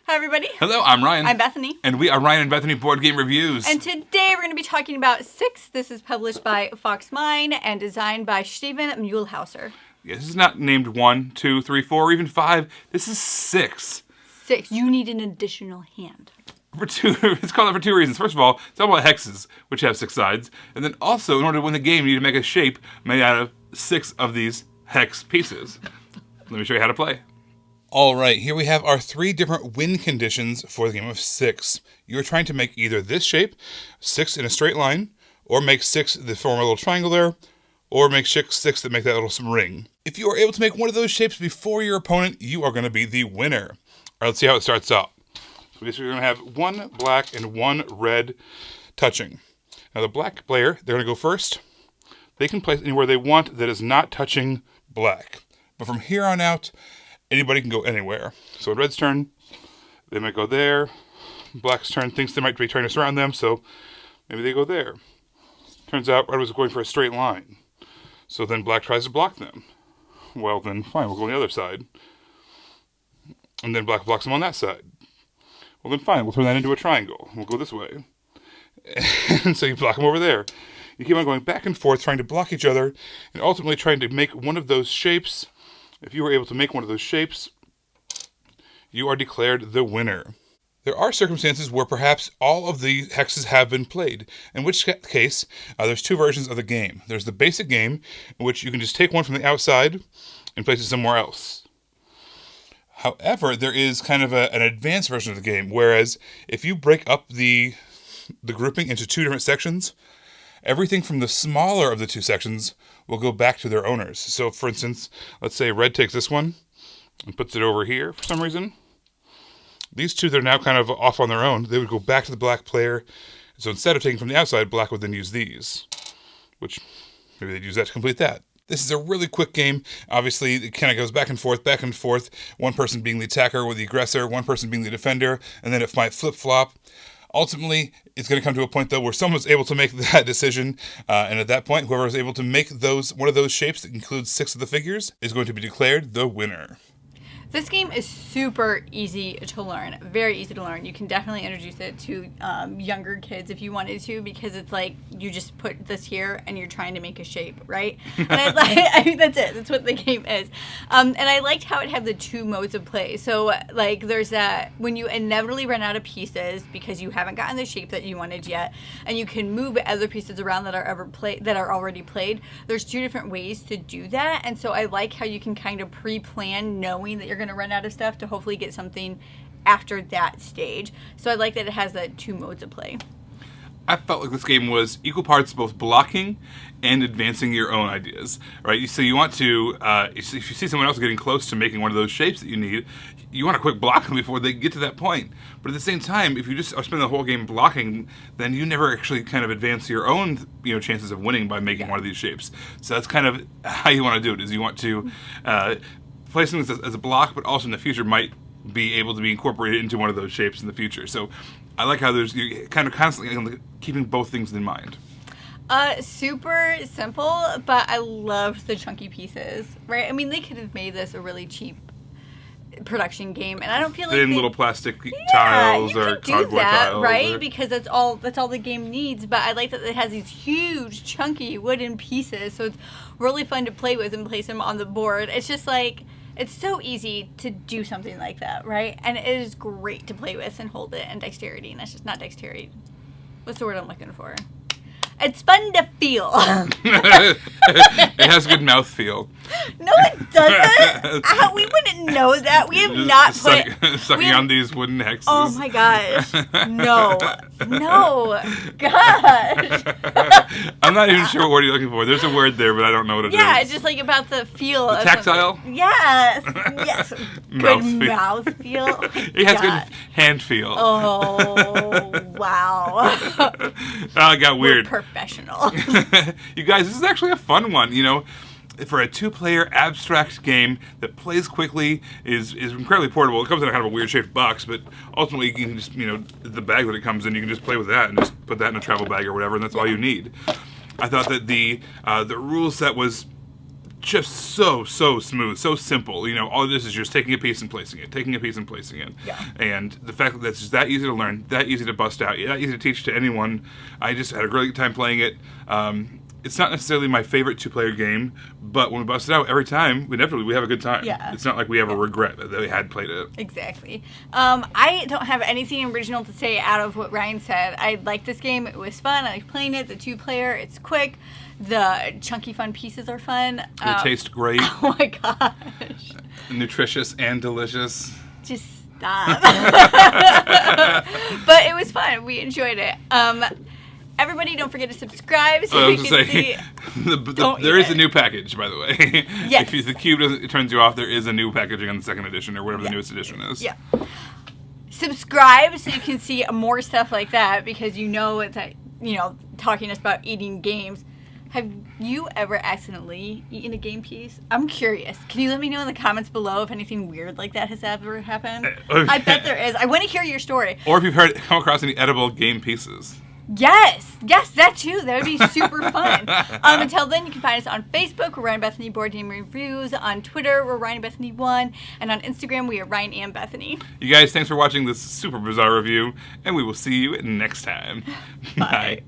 Hi, everybody. Hello, I'm Ryan. I'm Bethany. And we are Ryan and Bethany Board Game Reviews. And today we're going to be talking about Six. This is published by Fox Mine and designed by Steven Muehlhauser. Yeah, this is not named 1, 2, 3, 4, or even 5. This is 6. 6. You need an additional hand. It's called that for 2 reasons. First of all, it's all about hexes, which have 6 sides. And then also, in order to win the game, you need to make a shape made out of 6 of these hex pieces. Let me show you how to play. All right, here we have our 3 different win conditions for the game of 6. You're trying to make either this shape, 6 in a straight line, or make 6 that form a little triangle there, or make 6 that make that little ring. If you are able to make one of those shapes before your opponent, you are going to be the winner. All right, let's see how it starts out. So basically, we're going to have 1 black and 1 red touching. Now, the black player, they're going to go first. They can place anywhere they want that is not touching black. But from here on out, anybody can go anywhere. So in red's turn, they might go there. Black's turn thinks they might be trying to surround them, so maybe they go there. Turns out red was going for a straight line. So then black tries to block them. Well, then fine, we'll go on the other side. And then black blocks them on that side. Well, then fine, we'll turn that into a triangle. We'll go this way. And so you block them over there. You keep on going back and forth, trying to block each other, and ultimately trying to make one of those shapes. If you were able to make one of those shapes, you are declared the winner. There are circumstances where perhaps all of the hexes have been played, in which case there's 2 versions of the game. There's the basic game, in which you can just take one from the outside and place it somewhere else. However, there is kind of an advanced version of the game, whereas if you break up the grouping into 2 different sections, everything from the smaller of the 2 sections will go back to their owners. So, for instance, let's say red takes this one and puts it over here for some reason. These 2 that are now kind of off on their own, they would go back to the black player. So instead of taking from the outside, black would then use these, which maybe they'd use that to complete that. This is a really quick game. Obviously, it kind of goes back and forth. One person being the attacker or the aggressor, one person being the defender, and then it might flip-flop. Ultimately, it's going to come to a point, though, where someone's able to make that decision, and at that point, whoever is able to make one of those shapes that includes 6 of the figures is going to be declared the winner. This game is super easy to learn, very easy to learn. You can definitely introduce it to younger kids if you wanted to, because it's like you just put this here and you're trying to make a shape, right? And I mean, that's it. That's what the game is. And I liked how it had the 2 modes of play. So like there's that when you inevitably run out of pieces because you haven't gotten the shape that you wanted yet, and you can move other pieces around that are already played. There's 2 different ways to do that, and so I like how you can kind of pre-plan knowing that you're going to run out of stuff to hopefully get something after that stage. So I like that it has the 2 modes of play. I felt like this game was equal parts both blocking and advancing your own ideas, right? So you want to, if you see someone else getting close to making one of those shapes that you need, you want to quick block them before they get to that point. But at the same time, if you just spend the whole game blocking, then you never actually kind of advance your own, chances of winning by making one of these shapes. So that's kind of how you want to do it, is you want to place things as a block, but also in the future might be able to be incorporated into one of those shapes in the future. So I like how you're kind of constantly keeping both things in mind. Super simple, but I loved the chunky pieces, right? I mean, they could have made this a really cheap production game, and I don't feel like thin little plastic tiles or cardboard tiles, right? Because that's all the game needs. But I like that it has these huge, chunky wooden pieces, so it's really fun to play with and place them on the board. It's just like, it's so easy to do something like that, right? And it is great to play with and hold it, and dexterity, and that's just not dexterity. What's the word I'm looking for? It's fun to feel. It has good mouth feel. No, it doesn't. We wouldn't know that. We have not put... Sucking on these wooden hexes. Oh my gosh. No. Gosh. I'm not even sure what word you're looking for. There's a word there, but I don't know what it is. Yeah, it's just like about the feel. The tactile? Yes. Good mouth feel. It has good hand feel. Oh, wow. It got weird. We're professional. You guys, this is actually a fun one, For a 2-player abstract game that plays quickly, is incredibly portable. It comes in a kind of a weird shaped box, but ultimately you can just, the bag that it comes in, you can just play with that and just put that in a travel bag or whatever, and that's all you need. I thought that the rule set was just so smooth, so simple. All it is just taking a piece and placing it, Yeah. And the fact that it's just that easy to learn, that easy to bust out, that easy to teach to anyone. I just had a great time playing it. It's not necessarily my favorite 2-player game, but when we bust it out every time, we have a good time. Yeah. It's not like we have a regret that we had played it. Exactly. I don't have anything original to say out of what Ryan said. I liked this game. It was fun. I like playing it. The 2-player, it's quick. The chunky, fun pieces are fun. It tastes great. Oh my gosh. Nutritious and delicious. Just stop. But it was fun. We enjoyed it. Everybody, don't forget to subscribe so you can see. There is a new package, by the way. Yes. If the cube turns you off, there is a new packaging on the 2nd edition or whatever the newest edition is. Yeah. Subscribe so you can see more stuff like that because talking to us about eating games. Have you ever accidentally eaten a game piece? I'm curious. Can you let me know in the comments below if anything weird like that has ever happened? I bet there is. I want to hear your story. Or if you've come across any edible game pieces. Yes, that too. That would be super fun. Until then, you can find us on Facebook. We're Ryan Bethany Board Game Reviews. On Twitter, we're Ryan Bethany 1. And on Instagram, we are Ryan and Bethany. You guys, thanks for watching this super bizarre review. And we will see you next time. Bye.